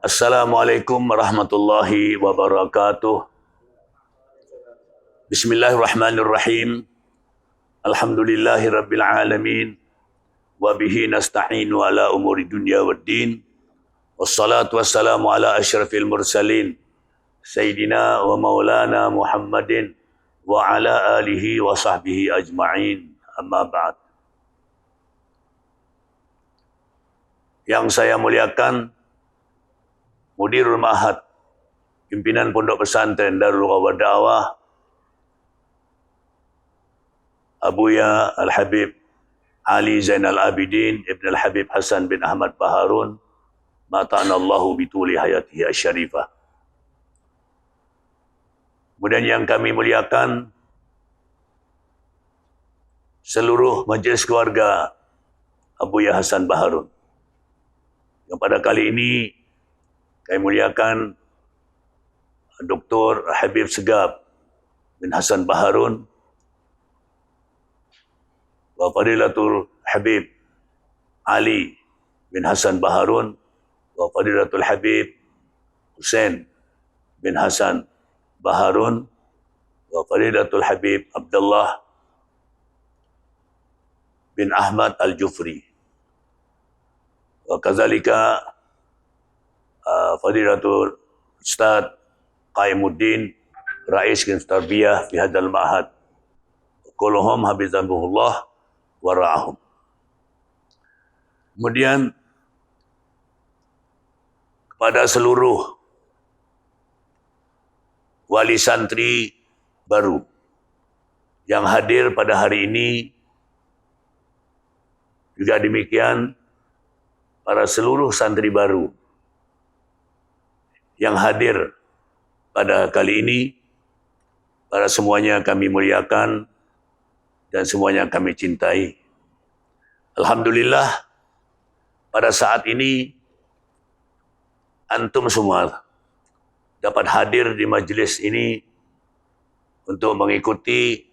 Assalamualaikum warahmatullahi wabarakatuh. Bismillahirrahmanirrahim. Alhamdulillahi rabbil alamin. Wa bihi nasta'inu ala umuri dunya waddin. Wassalatu wassalamu ala asyrafil mursalin. Sayyidina wa maulana Muhammadin. Wa ala alihi wa sahbihi ajma'in. Amma ba'd. Yang saya muliakan, Mudirul Ma'had, pimpinan Pondok Pesantren Darul Lughah Da'wah, Abuya Al-Habib Ali Zainal Abidin Ibn Al-Habib Hasan bin Ahmad Baharun, mata'anallahu bituli hayatihi asyarifah. Kemudian yang kami muliakan, seluruh majlis keluarga Abuya Hasan Baharun, yang pada kali ini kami muliakan Dr. Habib Segaf bin Hasan Baharun, wa Fadilatul Habib Ali bin Hasan Baharun, wa Fadilatul Habib Hussein bin Hasan Baharun, wa Fadilatul Habib Abdullah bin Ahmad Al-Jufri, wa kazalika Fadilatul Ustaz Qaimuddin Rais Kins Tarbiyah fi hadal ma'had, kulluhum habizahumullah wa ra'ahum. Kemudian kepada seluruh wali santri baru yang hadir pada hari ini, juga demikian para seluruh santri baru yang hadir pada kali ini, para semuanya kami muliakan dan semuanya kami cintai. Alhamdulillah, pada saat ini antum semua dapat hadir di majelis ini untuk mengikuti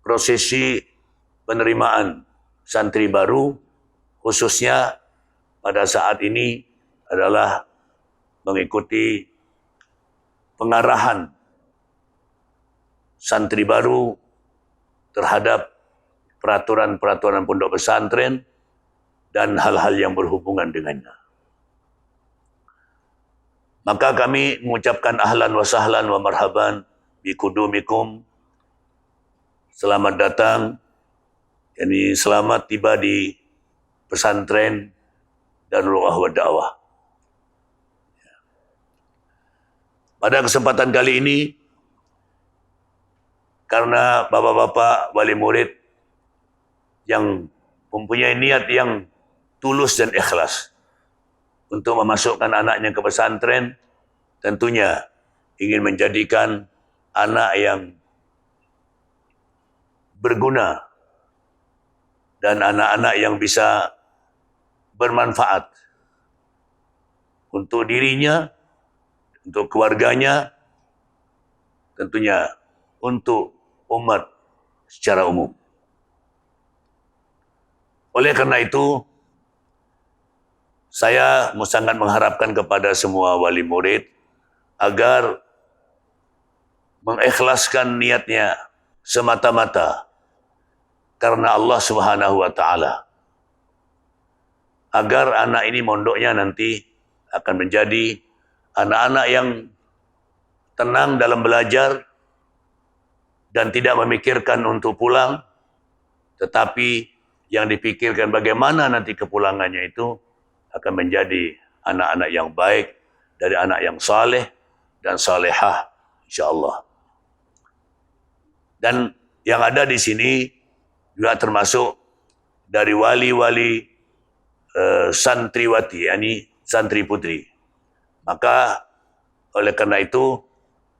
prosesi penerimaan santri baru, khususnya pada saat ini adalah mengikuti pengarahan santri baru terhadap peraturan-peraturan pondok pesantren dan hal-hal yang berhubungan dengannya. Maka kami mengucapkan ahlan wa sahlan wa marhaban bi kudumikum. Selamat datang, yakni selamat tiba di pesantren Darul Lughah Da'wah. Pada kesempatan kali ini, karena bapak-bapak wali murid yang mempunyai niat yang tulus dan ikhlas untuk memasukkan anaknya ke pesantren, tentunya ingin menjadikan anak yang berguna dan anak-anak yang bisa bermanfaat untuk dirinya, untuk keluarganya, tentunya untuk umat secara umum. Oleh karena itu, saya sangat mengharapkan kepada semua wali murid agar mengikhlaskan niatnya semata-mata karena Allah Subhanahu wa taala, agar anak ini mondoknya nanti akan menjadi anak-anak yang tenang dalam belajar dan tidak memikirkan untuk pulang, tetapi yang dipikirkan bagaimana nanti kepulangannya itu akan menjadi anak-anak yang baik, dari anak yang saleh dan salehah, insyaallah. Dan yang ada di sini juga termasuk dari wali-wali santriwati, yakni santri putri. Maka oleh karena itu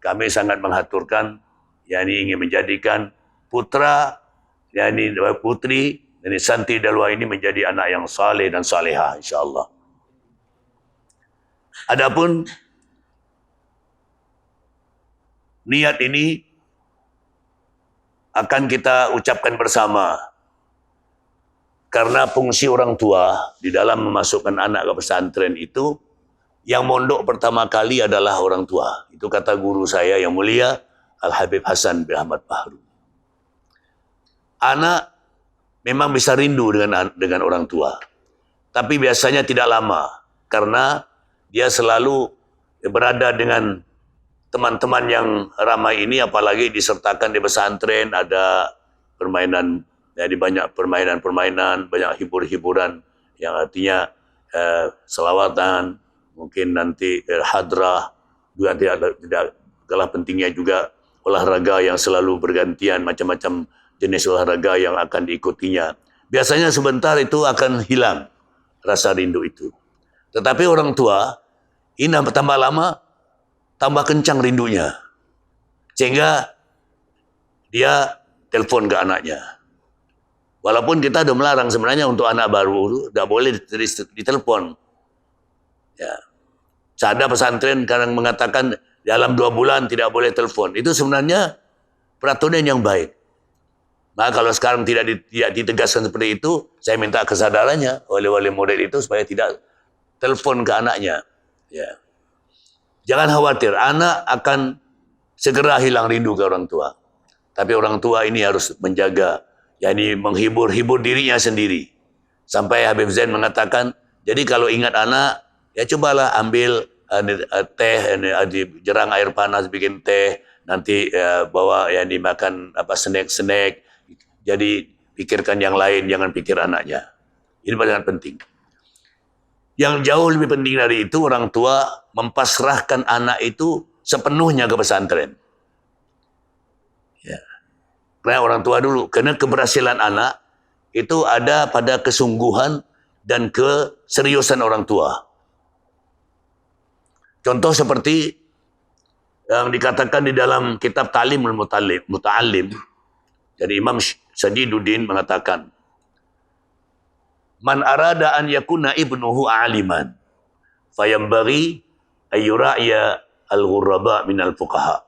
kami sangat menghaturkan, yakni ingin menjadikan putra, yakni putri dari santri Dalwa ini menjadi anak yang saleh dan salehah, insyaallah. Adapun niat ini akan kita ucapkan bersama Karena fungsi orang tua di dalam memasukkan anak ke pesantren itu, yang mondok pertama kali adalah orang tua. Itu kata guru saya yang mulia, Al-Habib Hasan bin Ahmad Bahru. Anak memang bisa rindu dengan orang tua. Tapi biasanya tidak lama. Karena dia selalu berada dengan teman-teman yang ramai ini, apalagi disertakan di pesantren, ada permainan, jadi banyak permainan-permainan, banyak hibur-hiburan, yang artinya selawatan, mungkin nanti hadrah, juga tidak kalah pentingnya juga olahraga yang selalu bergantian, macam-macam jenis olahraga yang akan diikutinya. Biasanya sebentar itu akan hilang rasa rindu itu. Tetapi orang tua, ini tambah lama, tambah kencang rindunya. Sehingga dia telepon ke anaknya. Walaupun kita sudah melarang sebenarnya untuk anak baru itu tidak boleh ditelepon. Ya. Ada pesantren kadang mengatakan dalam 2 bulan tidak boleh telepon. Itu sebenarnya peraturan yang baik. Nah, kalau sekarang tidak ditegaskan seperti itu, saya minta kesadarannya oleh wali murid itu supaya tidak telepon ke anaknya. Ya. Jangan khawatir, anak akan segera hilang rindu ke orang tua. Tapi orang tua ini harus menjaga, yakni menghibur dirinya sendiri. Sampai Habib Zain mengatakan, jadi kalau ingat anak, ya cobalah ambil teh, jerang air panas bikin teh, nanti bawa makan snack. Jadi pikirkan yang lain, jangan pikir anaknya. Ini sangat penting. Yang jauh lebih penting dari itu, orang tua mempasrahkan anak itu sepenuhnya ke pesantren. Ya. Karena orang tua dulu, karena keberhasilan anak itu ada pada kesungguhan dan keseriusan orang tua. Contoh seperti yang dikatakan di dalam kitab Ta'limul Muta'allim. Jadi Imam Sajiduddin mengatakan, man arada an yakuna ibnuhu aliman fayambaghi ayyura'ya al-ghurraba min al-fuqaha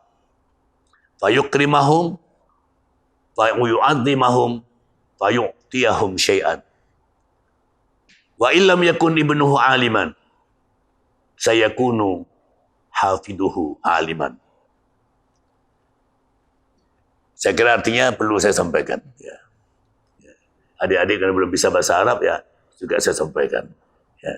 fayukrimahum fayu'adzimahum fayu'tiyahum syai'an wa illam yakun ibnuhu aliman sayakunu hafiduhu aliman. Saya kira artinya perlu saya sampaikan. Ya. Adik-adik yang belum bisa bahasa Arab ya juga saya sampaikan. Ya.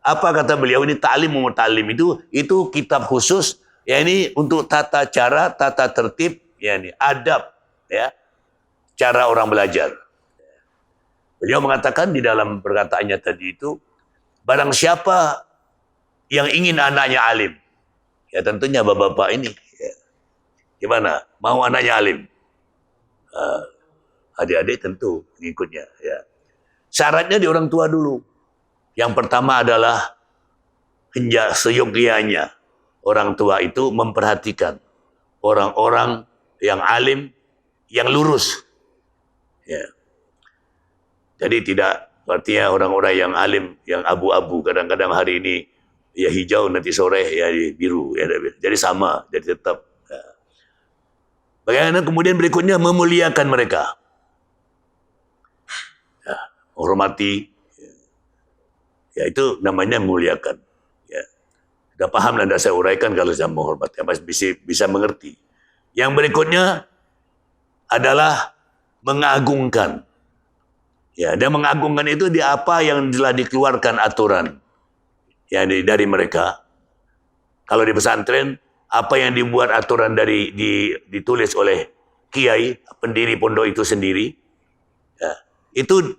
Apa kata beliau ini Ta'limul Muta'allim itu kitab khusus ya ini untuk tata cara, tata tertib, ya ini adab ya cara orang belajar. Beliau mengatakan di dalam perkataannya tadi itu barang siapa yang ingin anaknya alim, ya tentunya bapak-bapak ini ya. Gimana? Mau anaknya alim? Adik-adik tentu mengikutnya. Ya. Syaratnya di orang tua dulu. Yang pertama adalah seyogianya orang tua itu memperhatikan orang-orang yang alim, yang lurus. Ya. Jadi tidak artinya orang-orang yang alim, yang abu-abu. Kadang-kadang hari ini ya hijau, nanti sore ya biru. Ya. Jadi sama, jadi tetap. Ya. Bagaimana kemudian berikutnya memuliakan mereka. Hormati, ya itu namanya memuliakan. Ya. Sudah paham dan saya uraikan kalau saya menghormati, bisa mengerti. Yang berikutnya adalah mengagungkan. Ya, dan mengagungkan itu di apa yang telah dikeluarkan aturan ya dari mereka. Kalau di pesantren, apa yang dibuat aturan ditulis oleh kiai, pendiri pondok itu sendiri, ya, itu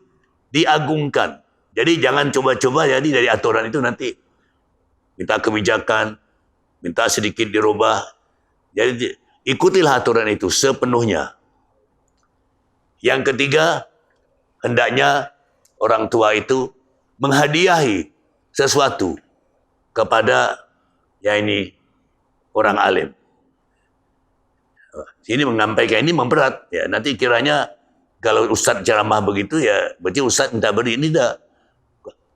diagungkan. Jadi jangan coba-coba jadi dari aturan itu nanti minta kebijakan, minta sedikit dirubah. Jadi ikutilah aturan itu sepenuhnya. Yang ketiga, hendaknya orang tua itu menghadiahi sesuatu kepada orang alim. Ini menyampaikan ini memberat ya. Nanti kiranya kalau ustaz ceramah begitu ya, berarti ustaz minta beri, ini tidak.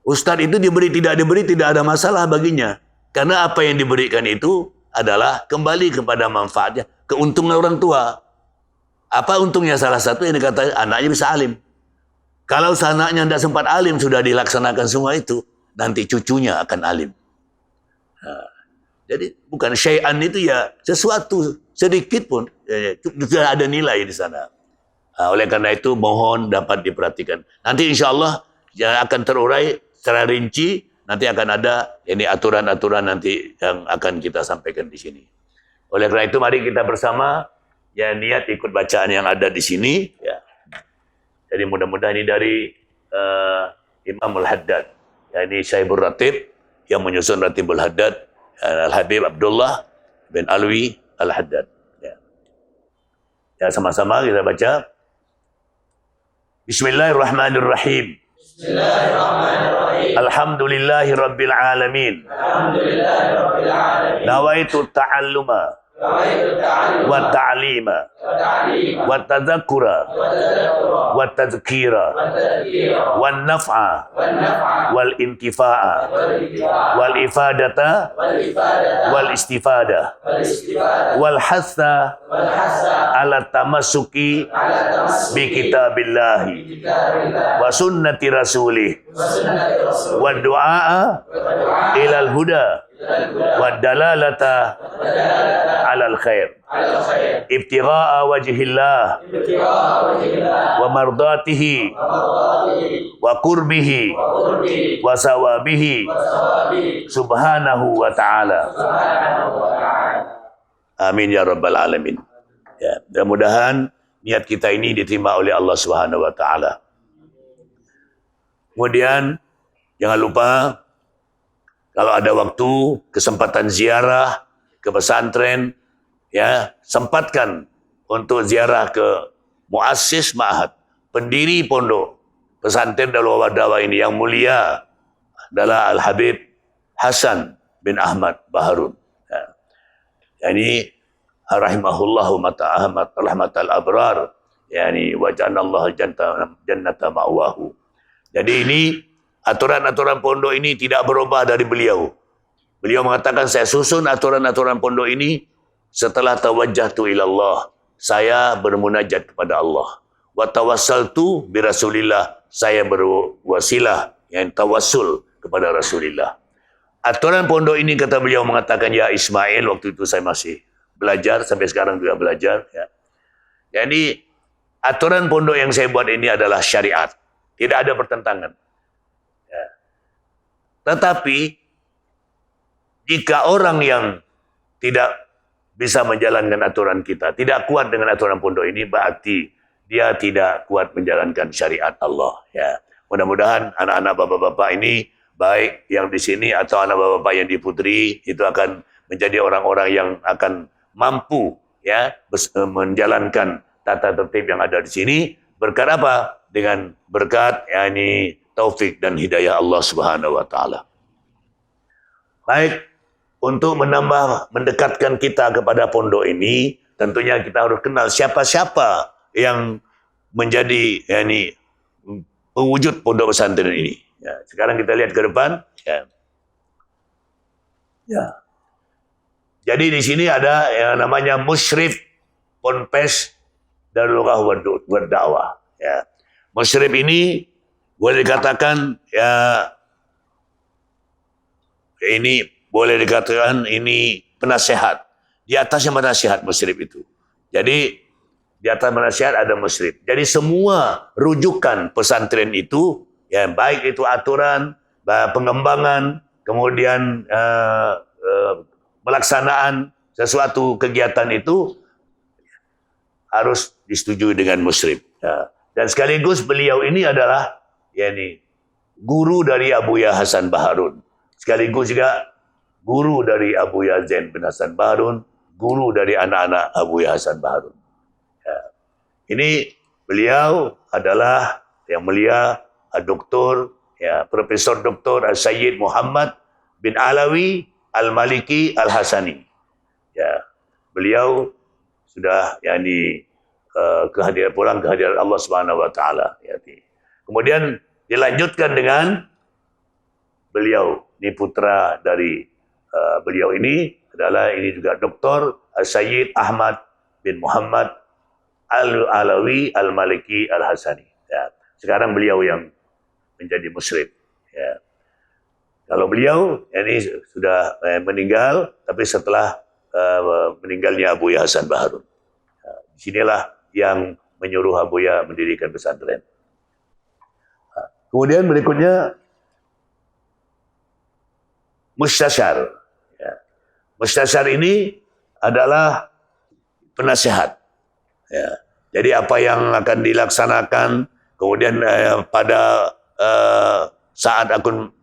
Ustaz itu diberi tidak ada masalah baginya. Karena apa yang diberikan itu adalah kembali kepada manfaatnya, keuntungan orang tua. Apa untungnya? Salah satu yang dikatakan anaknya bisa alim. Kalau sanaknya tidak sempat alim, sudah dilaksanakan semua itu, nanti cucunya akan alim. Jadi bukan syai'an itu ya sesuatu sedikit pun sudah ada nilai di sana. Oleh karena itu mohon dapat diperhatikan. Nanti insya Allah yang akan terurai secara rinci, nanti akan ada ini aturan-aturan nanti yang akan kita sampaikan di sini. Oleh karena itu mari kita bersama ya niat ikut bacaan yang ada di sini. Ya. Jadi mudah-mudahan ini dari Imam Al-Haddad. Ya, ini Syaibur Ratib yang menyusun Ratibul Haddad. Al-Habib Abdullah bin Alwi Al-Haddad. Ya, sama-sama kita baca. Bismillahirrahmanirrahim. Bismillahirrahmanirrahim. Alhamdulillahi Rabbil Alamin. Alhamdulillahi Rabbil Alamin. Nawaitu ta'alluma. Wa ta'lima. Wa tadhakkura. Wa tadhkira. Wa naf'a. Wal intifa'a. Wal ifadata. Wal istifada. Wal hatha. Ala tamassuki. Bi kitabillahi. Wa sunnati rasulih. Wa du'a. Ilal huda. Wa dalalata alal khair ibtigha'a wajhillah wa mardatihi wa qurbihi wa sawabihi subhanahu wa ta'ala. Amin ya rabbal alamin. Ya, mudah-mudahan niat kita ini diterima oleh Allah Subhanahu wa taala. Kemudian jangan lupa kalau ada waktu, kesempatan ziarah ke pesantren, ya sempatkan untuk ziarah ke muassis ma'had, pendiri pondok pesantren Darul Da'wah ini yang mulia adalah Al-Habib Hasan bin Ahmad Baharun. Ya, ini rahimahullahu mata'ahmat rahmatal abrar, yani wa ja'alallahu jannata ma'wahu. Jadi ini aturan-aturan pondok ini tidak berubah dari beliau. Beliau mengatakan, saya susun aturan-aturan pondok ini setelah tawajjahtu ilallah. Saya bermunajat kepada Allah. Wa tawassaltu bi Rasulillah. Saya berwasilah, yang tawassul kepada Rasulillah. Aturan pondok ini, kata beliau mengatakan, ya Ismail, waktu itu saya masih belajar, sampai sekarang juga belajar. Ya. Jadi, aturan pondok yang saya buat ini adalah syariat. Tidak ada pertentangan. Tetapi jika orang yang tidak bisa menjalankan aturan kita, tidak kuat dengan aturan pondok ini, berarti dia tidak kuat menjalankan syariat Allah. Ya, mudah-mudahan anak-anak bapak-bapak ini, baik yang di sini atau anak bapak-bapak yang di Putri, itu akan menjadi orang-orang yang akan mampu ya menjalankan tata tertib yang ada di sini. Berkat apa? Dengan berkat yakni taufik dan hidayah Allah Subhanahu wa taala. Baik, untuk mendekatkan kita kepada pondok ini, tentunya kita harus kenal siapa-siapa yang menjadi yakni pewujud pondok pesantren ini. Ya, sekarang kita lihat ke depan. Ya. Ya. Jadi di sini ada yang namanya Musyrif Ponpes Darul Da'wah. Ya. Musyrif ini boleh dikatakan ya ini boleh dikatakan ini penasehat. Di atasnya penasehat musyrif itu. Jadi di atas penasehat ada musyrif. Jadi semua rujukan pesantren itu, ya baik itu aturan, pengembangan, kemudian pelaksanaan sesuatu kegiatan itu harus disetujui dengan musyrif. Ya. Dan sekaligus beliau ini adalah yakni guru dari Abuya Hasan Baharun. Sekaligus juga guru dari Abuya Zain bin Hasan Baharun, guru dari anak-anak Abuya Hasan Baharun. Ya. Ini beliau adalah yang mulia Dr. ya Profesor Dr. Sayyid Muhammad bin Alawi Al-Maliki Al-Hasani. Ya, beliau sudah yakni pulang kehadiran Allah Subhanahu wa taala. Kemudian dilanjutkan dengan beliau, ini putra dari beliau ini adalah ini juga Dr. Sayyid Ahmad bin Muhammad Al-Alawi Al-Maliki Al-Hasani. Ya. sekarang beliau yang menjadi musyrif. Ya. Kalau beliau ini sudah meninggal, tapi setelah meninggalnya Abuya Hasan Baharun. Disinilah yang menyuruh Abuya mendirikan pesantren. Kemudian berikutnya Mustasyar. Ya. Mustasyar ini adalah penasihat. Ya. Jadi apa yang akan dilaksanakan, kemudian pada saat akan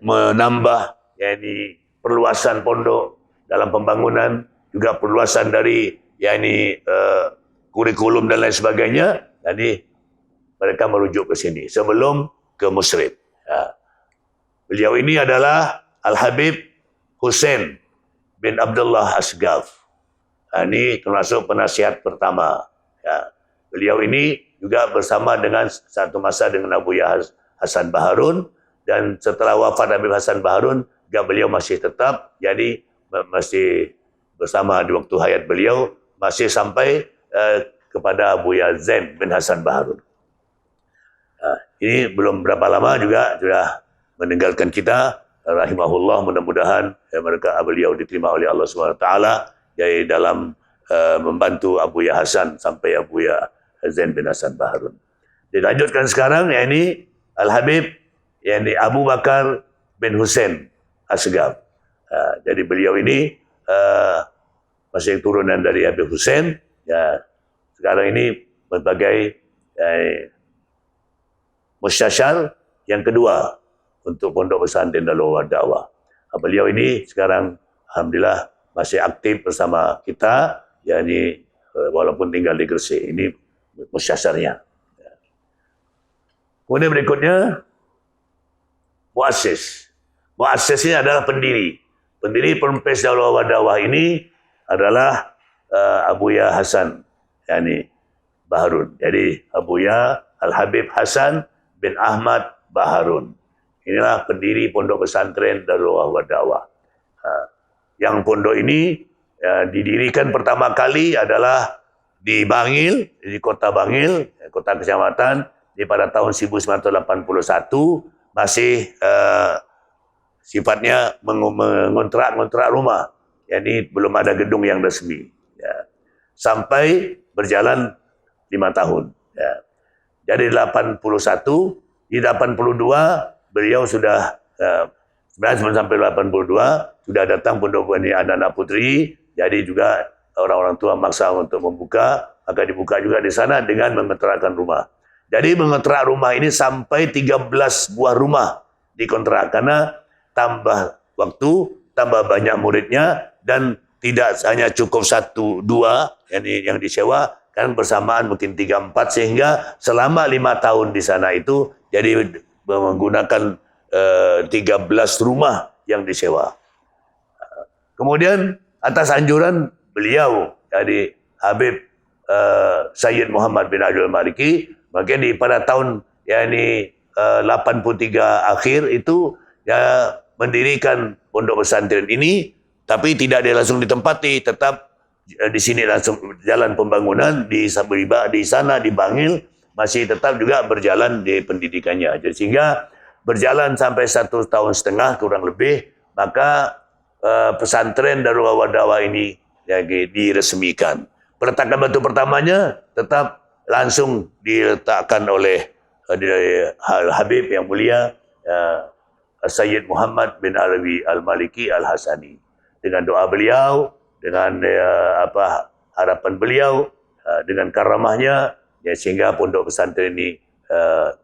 menambah yakni perluasan pondok dalam pembangunan, juga perluasan dari yakni kurikulum dan lain sebagainya. Jadi mereka merujuk ke sini sebelum ke musyrif. Ya. Beliau ini adalah Al-Habib Hussein bin Abdullah Asgaf. Ini termasuk penasihat pertama. Ya. Beliau ini juga bersama dengan satu masa dengan Abuya Hasan Baharun, dan setelah wafat Habib Hasan Baharun, juga beliau masih tetap, jadi masih bersama di waktu hayat beliau, masih sampai kepada Abuya Zain bin Hasan Baharun. Ini belum berapa lama juga sudah meninggalkan kita, rahimahullah. Mudah-mudahan mereka beliau diterima oleh Allah SWT jadi dalam membantu Abuya Hasan sampai Abuya Zain bin Hasan Baharun. Dilanjutkan sekarang yakni Al-Habib yakni Abu Bakar bin Hussein Asgaf. Jadi beliau ini masih turunan dari Habib Hussein. Ya, sekarang ini sebagai mustasyar yang kedua untuk Pondok Pesantren Darul Dakwah. Beliau ini sekarang alhamdulillah masih aktif bersama kita, yakni walaupun tinggal di Gresik. Ini mustasyarnya. Kemudian berikutnya muassis. Muassis ini adalah pendiri. Pendiri Ponpes Darul Dakwah ini adalah Abuya Hasan yakni Baharun. Jadi Abuya Al-Habib Hasan bin Ahmad Baharun. Inilah pendiri Pondok Pesantren Darul Dakwah. Yang pondok ini didirikan pertama kali adalah di Bangil, di kota Bangil, kota kecamatan, di pada tahun 1981, masih sifatnya mengontrak rumah. Jadi belum ada gedung yang resmi. Ya. Sampai berjalan 5 tahun. Ya. Jadi 81, di 82 beliau sudah sebenarnya sampai 82 sudah datang pondok ini anak-anak putri. Jadi juga orang-orang tua maksa untuk membuka, maka dibuka juga di sana dengan mengontrakkan rumah. Jadi mengontrak rumah ini sampai 13 buah rumah dikontrak karena tambah waktu, tambah banyak muridnya, dan tidak hanya cukup 1, 2 yang disewa, kan bersamaan mungkin 3, 4, sehingga selama 5 tahun di sana itu jadi menggunakan 13 rumah yang disewa. Kemudian atas anjuran beliau, jadi Habib Sayyid Muhammad bin Abdul Maliki, maka pada tahun 83 akhir itu ya mendirikan pondok pesantren ini, tapi tidak dia langsung ditempati, tetap di sini langsung jalan pembangunan di Saburiba, di sana di Bangil masih tetap juga berjalan di pendidikannya. Jadi sehingga berjalan sampai 1 tahun setengah kurang lebih, maka pesantren Darul Dakwah ini diresmikan. Peletakan batu pertamanya tetap langsung diletakkan oleh Habib yang mulia Sayyid Muhammad bin Alawi Al-Maliki Al-Hasani. Dengan doa beliau, dengan harapan beliau, dengan karamahnya, ya, sehingga pondok pesantren ini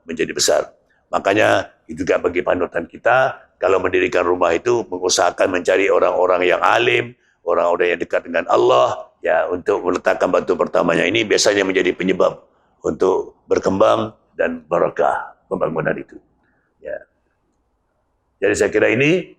menjadi besar. Makanya itu juga bagi panutan kita, kalau mendirikan rumah itu mengusahakan mencari orang-orang yang alim, orang-orang yang dekat dengan Allah, ya, untuk meletakkan batu pertamanya. Ini biasanya menjadi penyebab untuk berkembang dan barakah pembangunan itu. Ya. Jadi saya kira ini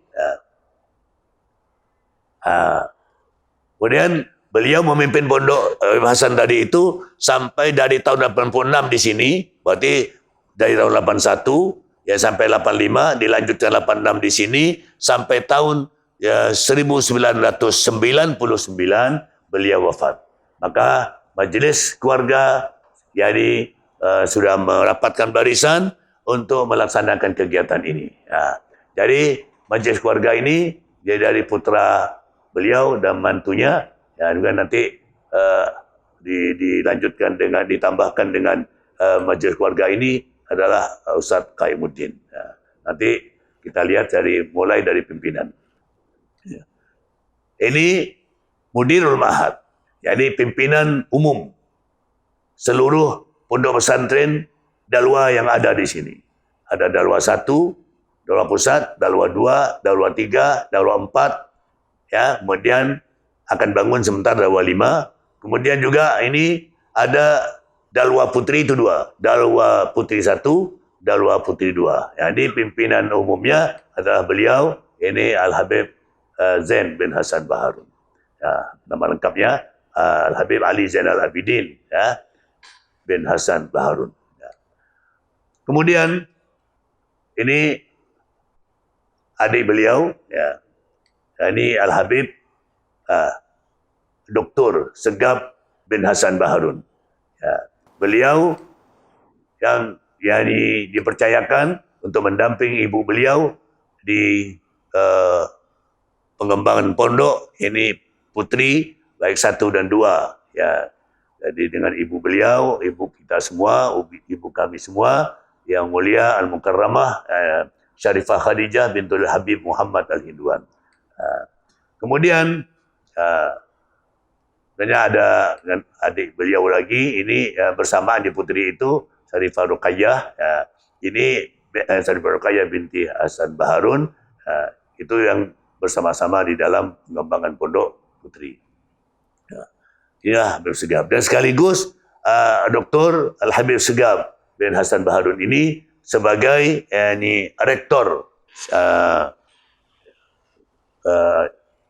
kemudian beliau memimpin pondok Hasan tadi itu sampai dari tahun 86 di sini, berarti dari tahun 81 ya sampai 85, dilanjutkan 86 di sini sampai tahun 1999 beliau wafat. Maka majelis keluarga jadi sudah merapatkan barisan untuk melaksanakan kegiatan ini. Jadi majlis keluarga ini dia dari putra beliau dan mantunya, juga nanti dilanjutkan dengan ditambahkan dengan majlis keluarga ini adalah Ustaz Qaimuddin. Nanti kita lihat mulai dari pimpinan. Ini Mudirul Ma'had, jadi pimpinan umum seluruh pondok pesantren Dalwa yang ada di sini. Ada Dalwa 1, Dalwa Pusat, Dalwa 2, Dalwa 3, Dalwa 4, kemudian akan bangun sebentar Dalwa 5. Kemudian juga ini ada Dalwa Putri itu 2, Dalwa Putri 1, Dalwa Putri 2. Jadi pimpinan umumnya adalah beliau, ini Al-Habib Zain bin Hasan Baharun. Nama lengkapnya Al-Habib Ali Zainal Abidin bin Hasan Baharun. Kemudian ini adik beliau, ini Al-Habib Dr. Segap bin Hasan Baharun. Beliau yang dipercayakan untuk mendampingi ibu beliau di pengembangan pondok, ini putri baik 1 dan 2. Jadi dengan ibu beliau, ibu kita semua, ibu kami semua, yang mulia Al-Mukarramah Syarifah Khadijah bintul Habib Muhammad Al-Hindwan. Kemudian ada adik beliau lagi, ini bersamaan di putri itu Syarifah Ruqayyah. Ini Syarifah Ruqayyah binti Hasan Baharun, itu yang bersama-sama di dalam pengembangan pondok putri. Habib Segaf. Dan sekaligus Dr. Al-Habib Segaf bin Hasan Baharun ini sebagai rektor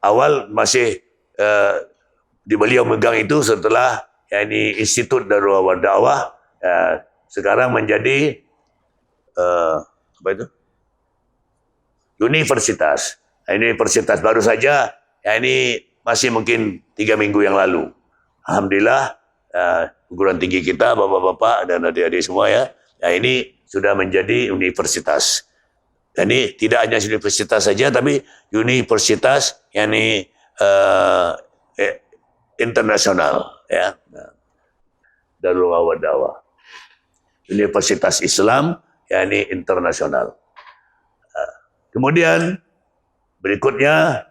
awal masih di beliau megang itu setelah Institut Darul Dakwah, sekarang menjadi universitas. Universitas baru saja, ini masih mungkin 3 minggu yang lalu. Alhamdulillah, perguruan tinggi kita, bapak-bapak dan adik-adik semua ini sudah menjadi universitas. Ini tidak hanya universitas saja, tapi universitas internasional, Darul Dakwah. Universitas Islam, internasional. Kemudian berikutnya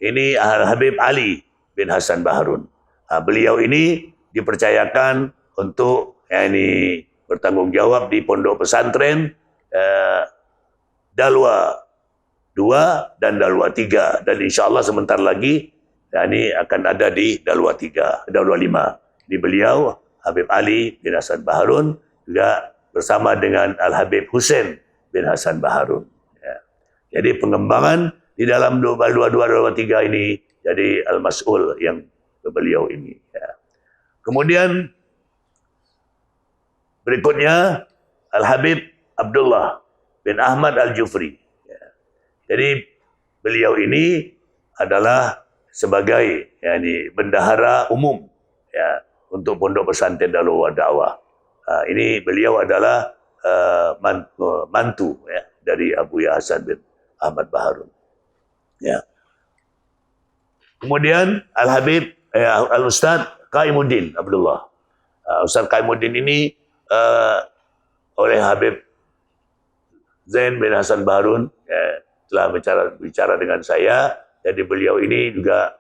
ini Al-Habib Ali bin Hasan Baharun. Beliau ini dipercayakan untuk bertanggung jawab di pondok pesantren Dalwa 2 dan Dalwa 3, dan insyaallah sebentar lagi ini akan ada di Dalwa 3, Dalwa 5. Di beliau Habib Ali bin Hasan Baharun juga bersama dengan Al-Habib Husain bin Hasan Baharun. Jadi pengembangan di dalam Dalwa 2, Dalwa 3 ini jadi al-mas'ul yang beliau ini. Kemudian berikutnya Al-Habib Abdullah bin Ahmad Al-Jufri. Jadi beliau ini adalah sebagai bendahara umum untuk pondok pesantren Darul Dakwah. Ini beliau adalah mantu dari Abu Ya Hasan bin Ahmad Baharun. Kemudian Al-Habib Al-Ustaz Qaimuddin Abdullah. Ustaz Qaimuddin ini oleh Habib Zain bin Hasan Baharun telah bicara dengan saya. Jadi beliau ini juga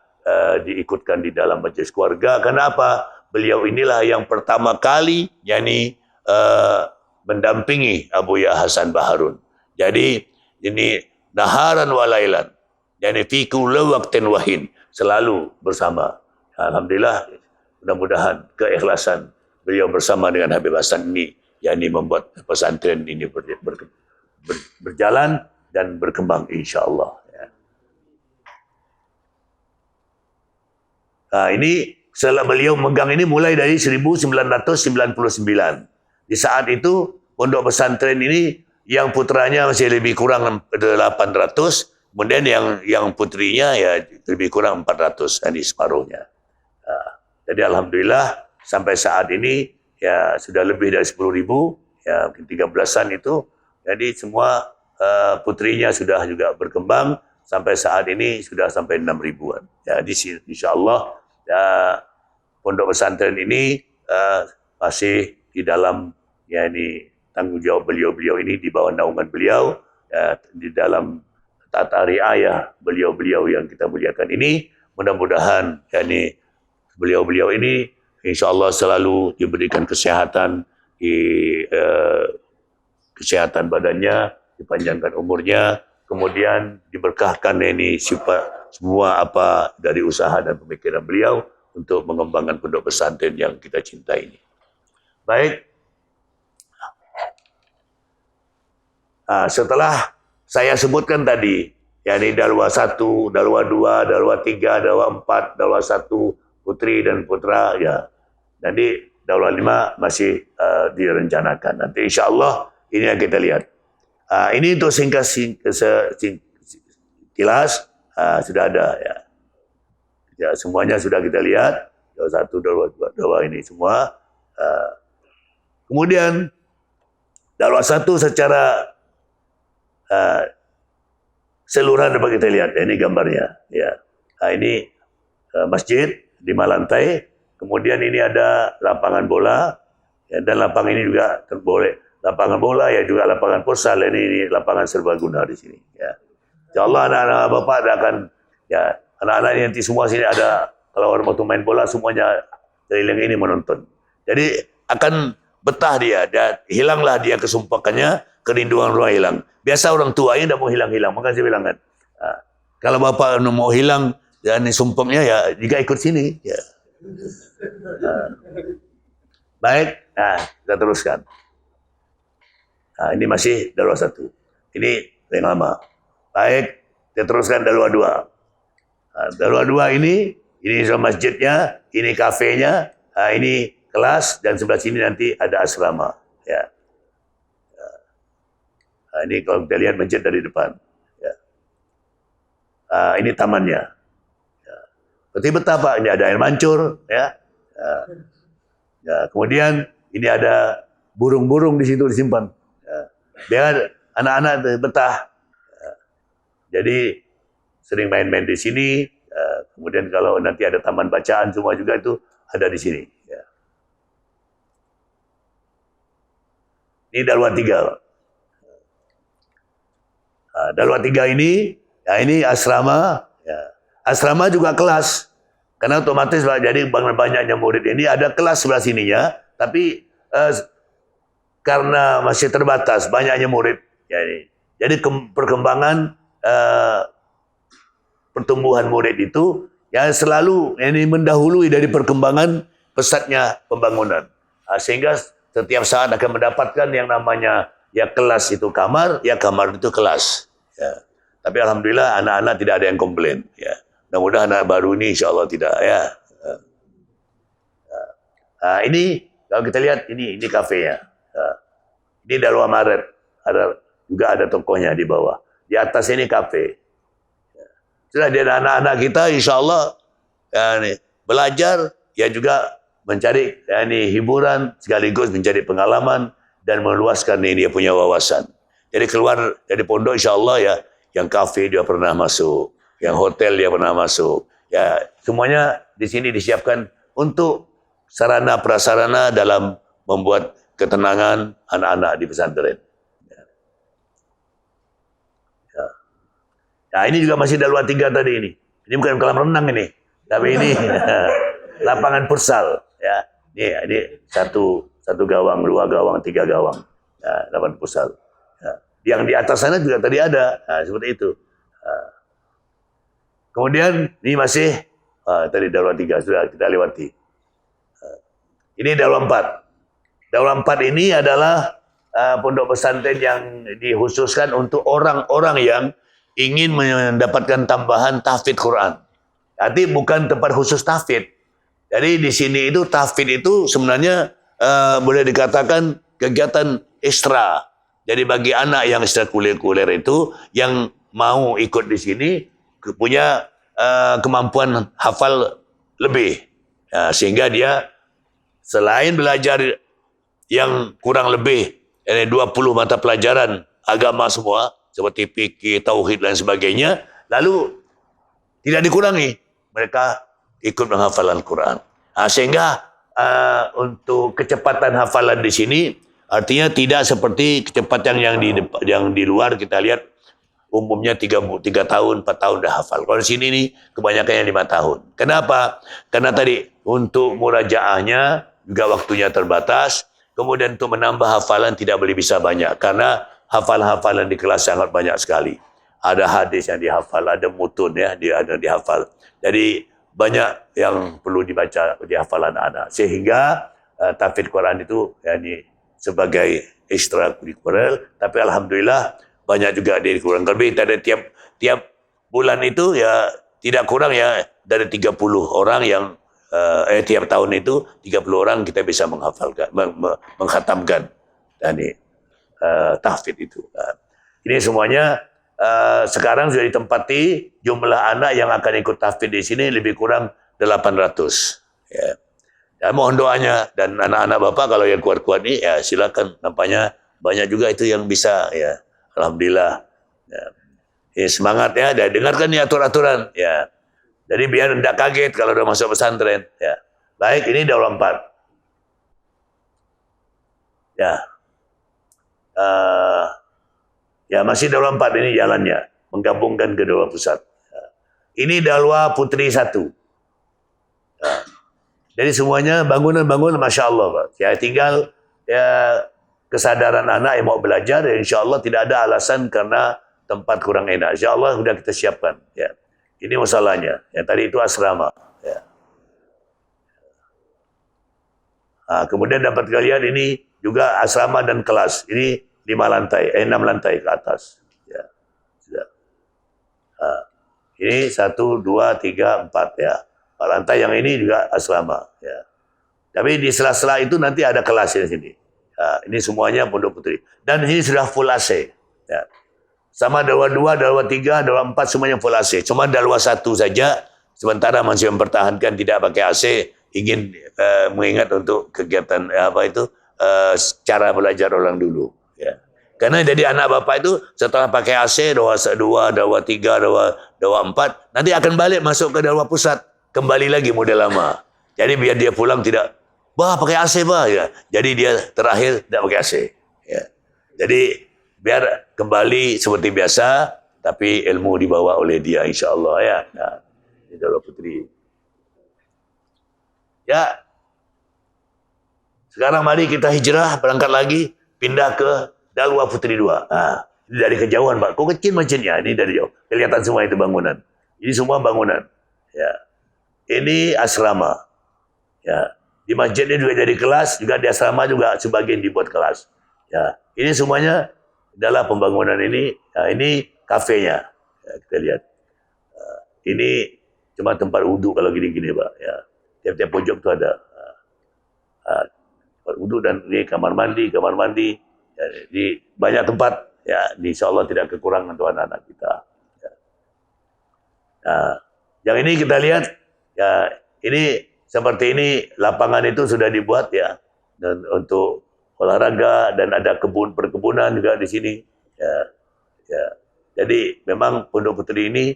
diikutkan di dalam majlis keluarga. Kenapa? Beliau inilah yang pertama kali mendampingi Abu Ya Hasan Baharun. Jadi ini naharan walailan, yani fi kulli waqtin wahin, selalu bersama. Alhamdulillah, mudah-mudahan keikhlasan beliau bersama dengan Habib Hasan ini membuat pesantren ini berjalan dan berkembang insyaallah. Ini setelah beliau megang ini mulai dari 1999. Di saat itu pondok pesantren ini yang putranya masih lebih kurang 800, kemudian yang putrinya lebih kurang 400, ini separuhnya. Jadi alhamdulillah sampai saat ini ya sudah lebih dari 10,000, ya mungkin 13-an itu. Jadi semua putrinya sudah juga berkembang sampai saat ini sudah sampai 6,000-an. Jadi insya-Allah ya, pondok pesantren ini masih di dalam ini tanggung jawab beliau-beliau ini, di bawah naungan beliau, di dalam tata riayah beliau-beliau yang kita muliakan ini. Mudah-mudahan ini beliau-beliau ini insya-Allah selalu diberikan kesehatan, kesehatan badannya, dipanjangkan umurnya, kemudian diberkahkan ini semua apa dari usaha dan pemikiran beliau untuk mengembangkan pondok pesantren yang kita cintai ini. Baik. Setelah saya sebutkan tadi, yakni Dalwa 1, Dalwa 2, Dalwa 3, Dalwa 4, Dalwa 1, putri dan putra, ya. Nanti Dalwa 5 masih direncanakan. Nanti insya Allah ini yang kita lihat. Ini untuk kilas sudah ada, ya. Ya, semuanya sudah kita lihat. Dalwa 1, Dalwa 2, Dalwa ini semua. Kemudian Dalwa 1 secara seluruhan dapat kita lihat. Ini gambarnya, ya. Ini masjid 5 lantai. Kemudian ini ada lapangan bola, ya, dan lapangan ini juga terboleh lapangan bola, ya, juga lapangan futsal. Ini lapangan serbaguna di sini, ya. Insyaallah anak-anak Bapak akan, ya, anak-anak ini nanti semua sini ada, kalau orang mau main bola semuanya keliling ini menonton. Jadi akan betah dia, dan hilanglah dia kesumpakannya, kerinduan rumah hilang. Biasa orang tua ini tidak mau hilang-hilang, maka saya bilang kan, kalau Bapak mau hilang dan sumpahnya, ya jika ikut sini, ya. Baik, kita teruskan. Ini masih Dalwa 1. Ini yang lama. Baik, kita teruskan Dalwa 2. Dalwa 2 ini masjidnya, ini kafenya, ini kelas, dan sebelah sini nanti ada asrama, ya. Ini kalau kita lihat masjid dari depan, ya. Ini tamannya, ya. Berarti betapa ini ada air mancur, ya. Ya, kemudian ini ada burung-burung di situ disimpan, ya. Biar anak-anak betah, ya. Jadi sering main-main di sini. Kemudian kalau nanti ada taman bacaan semua juga itu ada di sini, ya. Ini Dalwa 3. Dalwa 3 ini, ya, ini asrama, ya. Asrama juga kelas, karena otomatis jadi banyaknya murid ini ada kelas sebelah sininya, tapi karena masih terbatas banyaknya murid, ya, ini. Jadi perkembangan pertumbuhan murid itu yang selalu ini mendahului dari perkembangan pesatnya pembangunan, sehingga setiap saat akan mendapatkan yang namanya, ya, kelas itu kamar, ya kamar itu kelas, ya. Tapi alhamdulillah anak-anak tidak ada yang komplain, ya. Mudah-mudahan anak baru ini insya Allah tidak, ya. Ini kalau kita lihat ini kafenya. Ini Dalwa Maret, juga ada tokohnya di bawah. Di atas ini kafe. Sudah di anak-anak kita insya Allah, ya, nih, belajar, ya, juga mencari, ya, ini hiburan sekaligus mencari pengalaman dan meluaskan ini dia punya wawasan. Jadi keluar dari pondok insya Allah, ya, yang kafe dia pernah masuk, yang hotel dia pernah masuk, ya, semuanya di sini disiapkan untuk sarana prasarana dalam membuat ketenangan anak-anak di pesantren. Ya. Nah, ini juga masih Dalwa 3 tadi ini. Ini bukan kolam renang ini, tapi ini lapangan futsal, ya. Ini satu gawang, 2 gawang, 3 gawang, ya, lapangan futsal. Ya. Yang di atas sana juga tadi ada, seperti itu. Kemudian ini masih tadi Dalwa 3 sudah kita lewati. Ini Dalwa 4. Dalwa 4 ini adalah pondok pesantren yang dikhususkan untuk orang-orang yang ingin mendapatkan tambahan tahfidz Quran. Jadi bukan tempat khusus tahfidz. Jadi di sini itu tahfidz itu sebenarnya boleh dikatakan kegiatan ekstra. Jadi bagi anak yang ekstrakurikuler itu yang mau ikut di sini punya kemampuan hafal lebih, ya, sehingga dia selain belajar yang kurang lebih 20 mata pelajaran agama semua, seperti fikih, tauhid dan sebagainya, lalu tidak dikurangi. Mereka ikut menghafal Al-Quran. Sehingga untuk kecepatan hafalan di sini, artinya tidak seperti kecepatan yang di luar. Kita lihat umumnya 3 tahun, 4 tahun dah hafal. Kalau di sini nih kebanyakan yang 5 tahun. Kenapa? Karena tadi untuk murajaahnya juga waktunya terbatas. Kemudian untuk menambah hafalan tidak boleh bisa banyak. Karena hafalan di kelas sangat banyak sekali. Ada hadis yang dihafal, ada mutun ya, ada dihafal. Jadi banyak yang perlu dibaca di hafalan anak. Sehingga tahfidz Quran itu sebagai ekstrakurikuler, tapi alhamdulillah banyak juga kurang lebih dari tiap bulan itu ya tidak kurang ya dari 30 orang yang tiap tahun itu 30 orang kita bisa menghafalkan, menghatamkan tahfidz itu. Ini semuanya sekarang sudah ditempati jumlah anak yang akan ikut tahfidz di sini lebih kurang 800. Ya. Ya, mohon doanya dan anak-anak Bapak kalau yang kuat-kuat ini ya silakan, nampaknya banyak juga itu yang bisa ya. Alhamdulillah. Ya, semangat ya, dan dengarkan nih aturan-aturan ya. Jadi biar tidak kaget kalau udah masuk pesantren ya. Baik, ini Daul 4. Ya. Ya masih Daul 4 ini jalannya, menggabungkan kedua pusat. Ya. Ini Dalwa Putri 1. Ya. Jadi semuanya bangunan-bangunan Masya Allah Pak. Ya tinggal ya kesadaran anak yang mau belajar, ya insya Allah tidak ada alasan karena tempat kurang enak. Insya Allah sudah kita siapkan. Ya. Ini masalahnya. Yang tadi itu asrama. Ya. Kemudian dapat kalian ini juga asrama dan kelas. Ini 6 lantai ke atas. Ya. Sudah. Ini 1, 2, 3, 4 ya. 4 lantai yang ini juga asrama. Ya. Tapi di sela-sela itu nanti ada kelas di sini. Ini semuanya Pondok Putri. Dan ini sudah full AC. Ya. Sama Dalwa 2, Dalwa 3, Dalwa 4 semuanya full AC. Cuma Dalwa 1 saja sementara masih mempertahankan tidak pakai AC, ingin mengingat untuk kegiatan cara belajar orang dulu. Ya. Karena jadi anak Bapak itu setelah pakai AC Dalwa 2, Dalwa 3, Dalwa 4 nanti akan balik masuk ke Dalwa pusat, kembali lagi model lama. Jadi biar dia pulang tidak, bah pakai AC bah ya. Jadi dia terakhir tidak pakai AC. Ya. Jadi biar kembali seperti biasa, tapi ilmu dibawa oleh dia insya-Allah ya. Nah, ini Dalwa Putri. Ya. Sekarang mari kita hijrah, berangkat lagi, pindah ke Dalwa Putri 2. Ini dari kejauhan, Pak. Kok kecil masjidnya? Ini dari jauh. Kelihatan semua itu bangunan. Ini semua bangunan. Ya. Ini asrama. Ya. Di masjidnya juga jadi kelas, juga di asrama juga sebagian dibuat kelas. Ya. Ini semuanya adalah pembangunan ini. Nah, ini kafenya. Ya, kita lihat. Ini cuma tempat wudhu kalau gini-gini, Pak. Ya. Tiap-tiap pojok itu ada. Tempat wudhu dan ini kamar mandi. Ya, di banyak tempat. Ya, insya Allah tidak kekurangan untuk anak-anak kita. Ya. Nah, yang ini kita lihat. Ya, ini seperti ini lapangan itu sudah dibuat ya. Dan untuk olahraga dan ada perkebunan juga di sini. Ya, ya. Jadi memang Pondok Putri ini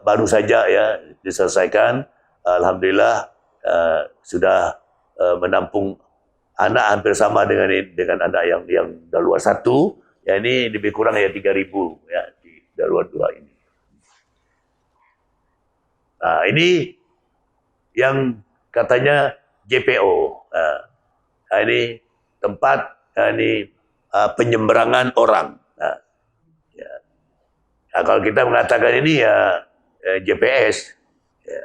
baru saja ya diselesaikan. Alhamdulillah sudah menampung anak hampir sama dengan anak yang Dalwa 1. Ya ini lebih kurang ya 3.000 ya di Dalwa 2 ini. Nah, ini yang katanya JPO. Nah, ini tempat penyeberangan orang. Nah, ya. Nah, kalau kita mengatakan ini ya JPS, ya.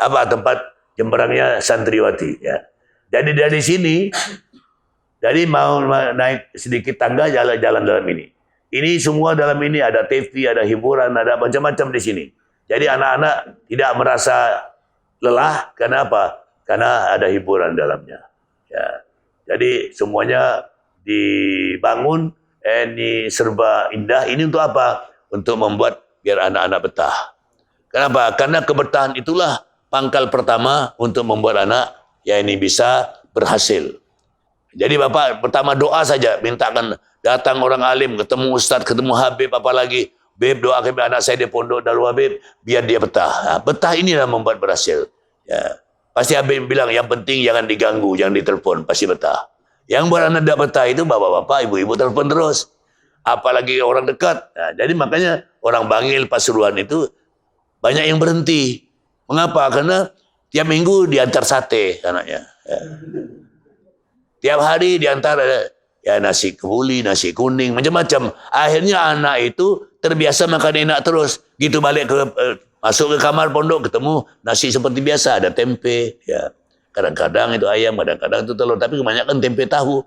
Apa tempat jemberangnya santriwati. Ya. Jadi dari sini, jadi mau naik sedikit tangga jalan dalam ini. Ini semua dalam ini ada TV, ada hiburan, ada macam-macam di sini. Jadi anak-anak tidak merasa lelah. Kenapa? Karena ada hiburan dalamnya. Ya. Jadi semuanya dibangun, ini serba indah. Ini untuk apa? Untuk membuat biar anak-anak betah. Kenapa? Karena kebertahan itulah pangkal pertama untuk membuat anak ya ini bisa berhasil. Jadi Bapak pertama doa saja, mintakan datang orang alim, ketemu ustaz, ketemu habib, apalagi Beb doakan anak saya di pondok Dalwa Beb, biar dia betah. Betah inilah membuat berhasil. Ya. Pasti Habib bilang yang penting jangan diganggu, jangan ditelepon, pasti betah. Yang buat anak tidak betah itu bapak-bapak, ibu-ibu telepon terus. Apalagi orang dekat. Nah, jadi makanya orang Bangil Pasuruan itu banyak yang berhenti. Mengapa? Karena tiap minggu diantar sate anaknya. Ya. Tiap hari diantar ya nasi kebuli, nasi kuning, macam-macam. Akhirnya anak itu terbiasa makan enak terus. Gitu balik ke masuk ke kamar pondok ketemu nasi seperti biasa, ada tempe, ya. Kadang-kadang itu ayam, kadang-kadang itu telur, tapi kebanyakan tempe tahu.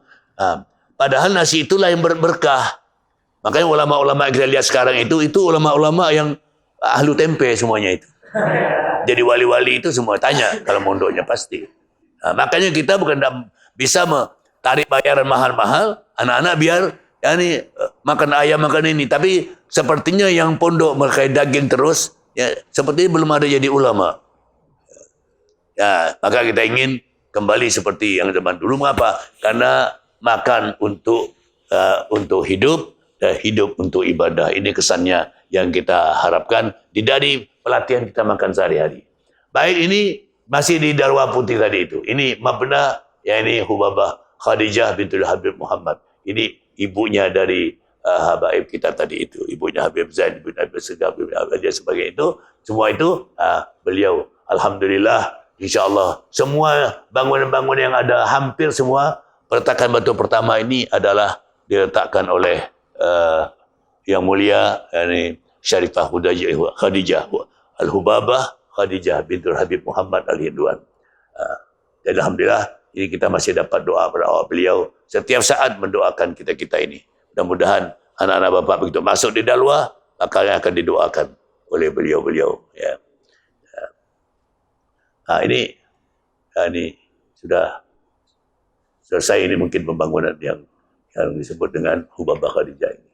Padahal nasi itulah yang berkah. Makanya ulama-ulama yang kita lihat sekarang itu ulama-ulama yang ahlu tempe semuanya itu. Jadi wali-wali itu semua tanya kalau mondoknya pasti. Makanya kita bukan bisa tarik bayaran mahal-mahal, anak-anak biar makan ayam, makan ini. Tapi sepertinya yang pondok mereka daging terus, ya, sepertinya belum ada jadi ulama. Ya, maka kita ingin kembali seperti yang zaman dulu. Mengapa? Karena makan untuk hidup, dan hidup untuk ibadah. Ini kesannya yang kita harapkan dari pelatihan kita makan sehari-hari. Baik, ini masih di Darwa Putih tadi itu. Ini Mabna, ya ini Hubabah Khadijah bintul Habib Muhammad. Ini ibunya dari habaib kita tadi itu. Ibunya Habib Zain bin Habib Segaf bin Habib dan sebagainya itu. Semua itu beliau. Alhamdulillah, insyaAllah. Semua bangunan-bangunan yang ada, hampir semua peletakan batu pertama ini adalah diletakkan oleh yang mulia yani Syarifah Khadijah Al-Hubabah Khadijah bintul Habib Muhammad Al-Hindwan. Dan alhamdulillah ini kita masih dapat doa pada beliau setiap saat mendoakan kita-kita ini. Mudah-mudahan anak-anak Bapak begitu masuk di Dalwa akan didoakan oleh beliau-beliau, ya. Ini sudah selesai, ini mungkin pembangunan yang disebut dengan Hubabah Khadijah ini.